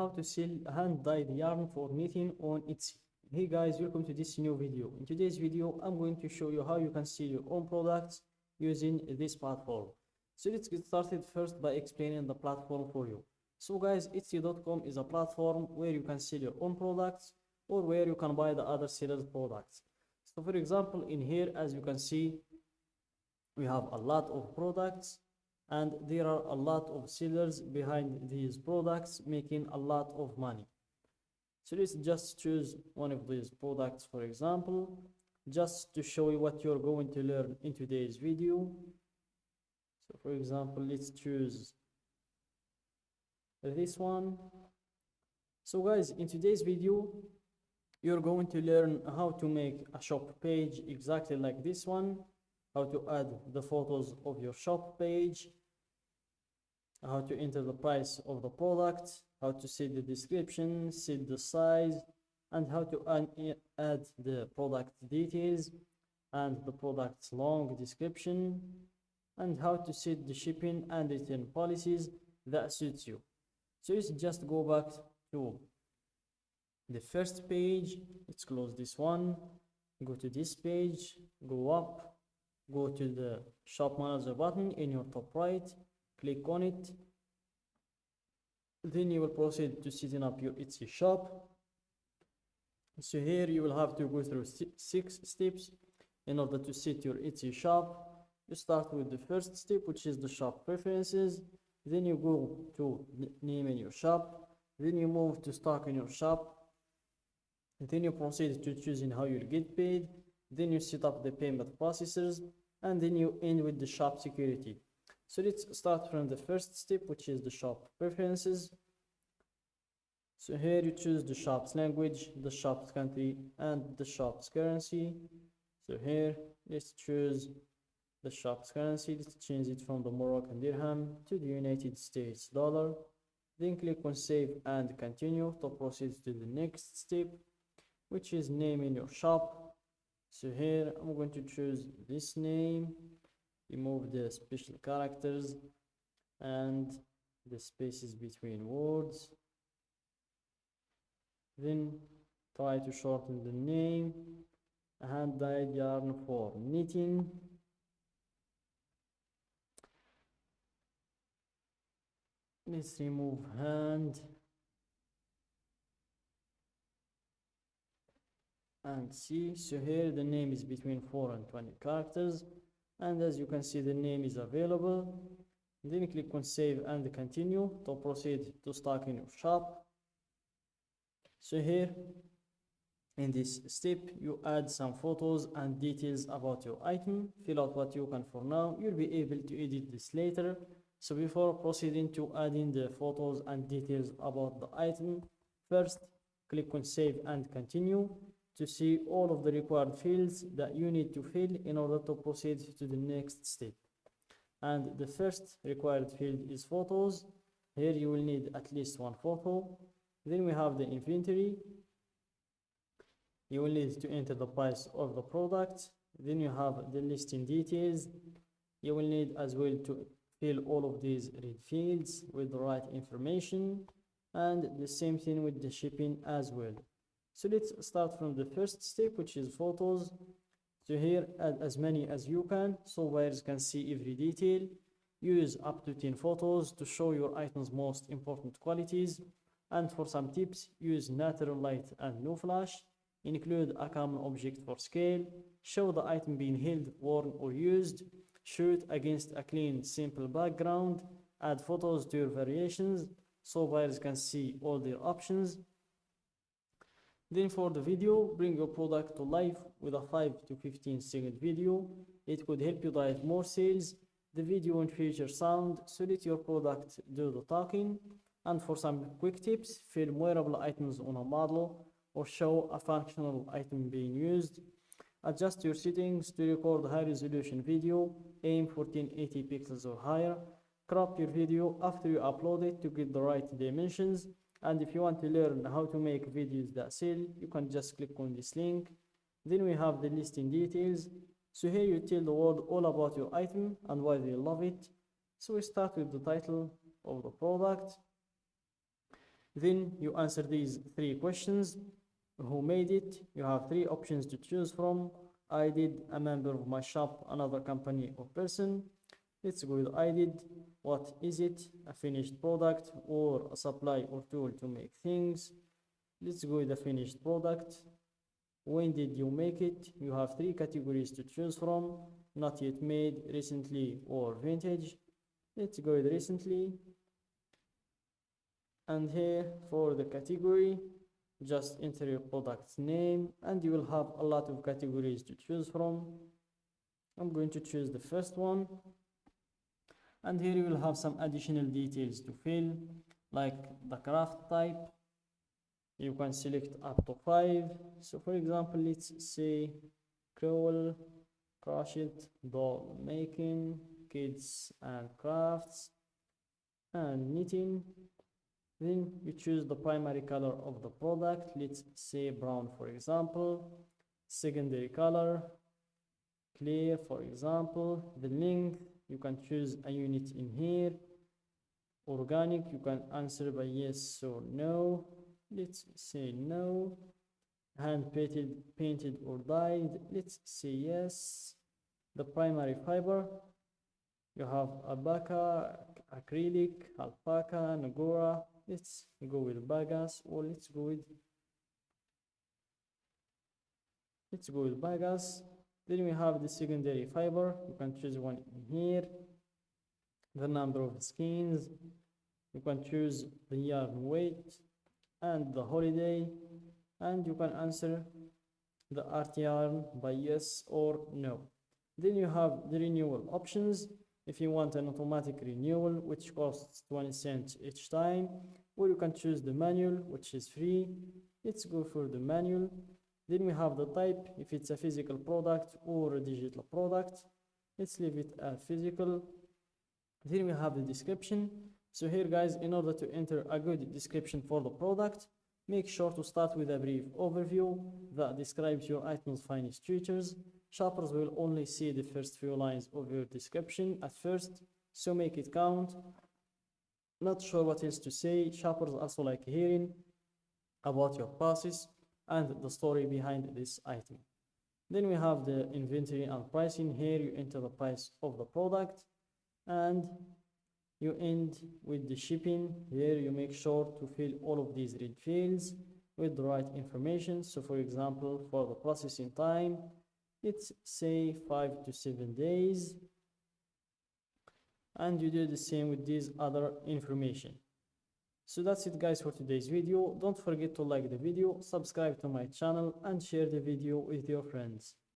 how to sell hand-dyed yarn for knitting on Etsy. Hey guys, welcome to this new video. In today's video, I'm going to show you how you can sell your own products using this platform. So let's get started first by explaining the platform for you. So guys, Etsy.com is a platform where you can sell your own products or where you can buy the other sellers' products. So for example, in here, as you can see, we have a lot of products and there are a lot of sellers behind these products making a lot of money. So let's just choose one of these products, for example, just to show you what you're going to learn in today's video. So for example, let's choose this one. So guys, in today's video, you're going to learn how to make a shop page exactly like this one, how to add the photos of your shop page, how to enter the price of the product, how to set the description, set the size, and how to add the product details and the product's long description, and how to set the shipping and return policies that suits you. So let's just go back to the first page. Let's close this one, go to this page, go up, go to the shop manager button in your top right, click on it. Then you will proceed to setting up your Etsy shop. So here you will have to go through 6 steps in order to set your Etsy shop. You start with the first step, which is the shop preferences. Then you go to naming your shop. Then you move to stocking your shop. Then you proceed to choosing how you'll get paid. Then you set up the payment processors, and then you end with the shop security. So let's start from the first step, which is the shop preferences. So here you choose the shop's language, the shop's country, and the shop's currency. So here let's choose the shop's currency. Let's change it from the Moroccan dirham to the United States dollar. Then click on save and continue to proceed to the next step, which is naming your shop. So here I'm going to choose this name, remove the special characters and the spaces between words. Then try to shorten the name, hand-dyed yarn for knitting. Let's remove hand and see. So here the name is between 4 and 20 characters, and as you can see the name is available. Then click on save and continue to proceed to stock in your shop. So here in this step you add some photos and details about your item. Fill out what you can for now. You'll be able to edit this later. So before proceeding to adding the photos and details about the item, first click on save and continue to see all of the required fields that you need to fill in order to proceed to the next step. And the first required field is photos. Here you will need at least one photo. Then we have the inventory. You will need to enter the price of the product. Then you have the listing details. You will need as well to fill all of these red fields with the right information, and the same thing with the shipping as well. So let's start from the first step, which is photos. So here add as many as you can so buyers can see every detail. Use up to 10 photos to show your item's most important qualities. And for some tips, use natural light and no flash. Include a common object for scale. Show the item being held, worn or used. Shoot against a clean, simple background. Add photos to your variations so buyers can see all their options. Then for the video, bring your product to life with a 5 to 15 second video. It could help you drive more sales. The video won't feature sound, so let your product do the talking. And for some quick tips, film wearable items on a model or show a functional item being used. Adjust your settings to record high resolution video. Aim for 1080 pixels or higher. Crop your video after you upload it to get the right dimensions. And if you want to learn how to make videos that sell, you can just click on this link. Then we have the listing details. So here you tell the world all about your item and why they love it. So we start with the title of the product. Then you answer these three questions. Who made it? You have three options to choose from. I did, a member of my shop, another company or person. Let's go with I did. What is it? A finished product or a supply or tool to make things. Let's go with the finished product. When did you make it? You have three categories to choose from. Not yet made, recently, or vintage. Let's go with recently. And here for the category, just enter your product's name and you will have a lot of categories to choose from. I'm going to choose the first one. And here you will have some additional details to fill, like the craft type. You can select up to 5. So for example, let's say crawl, crochet, doll making, kids and crafts, and knitting. Then you choose the primary color of the product. Let's say brown, for example. Secondary color, clear, for example. The length, you can choose a unit in here. Organic, you can answer by yes or no. Let's say no. Hand painted or dyed. Let's say yes. The primary fiber, you have alpaca, acrylic, alpaca, angora. Let's go with bagas, or let's go with bagas. Then we have the secondary fiber. You can choose one in here. The number of skeins. You can choose the yarn weight and the holiday, and you can answer the art yarn by yes or no. Then you have the renewal options. If you want an automatic renewal, which costs 20 cents each time, or you can choose the manual, which is free. Let's go for the manual. Then we have the type, if it's a physical product or a digital product. Let's leave it as physical. Then we have the description. So here guys, in order to enter a good description for the product, make sure to start with a brief overview that describes your item's finest features. Shoppers will only see the first few lines of your description at first, so make it count. Not sure what else to say. Shoppers also like hearing about your process and the story behind this item. Then we have the inventory and pricing. Here you enter the price of the product and you end with the shipping. Here you make sure to fill all of these red fields with the right information. So for example, for the processing time, let's say 5 to 7 days. And you do the same with these other information. So that's it guys for today's video. Don't forget to like the video, subscribe to my channel and share the video with your friends.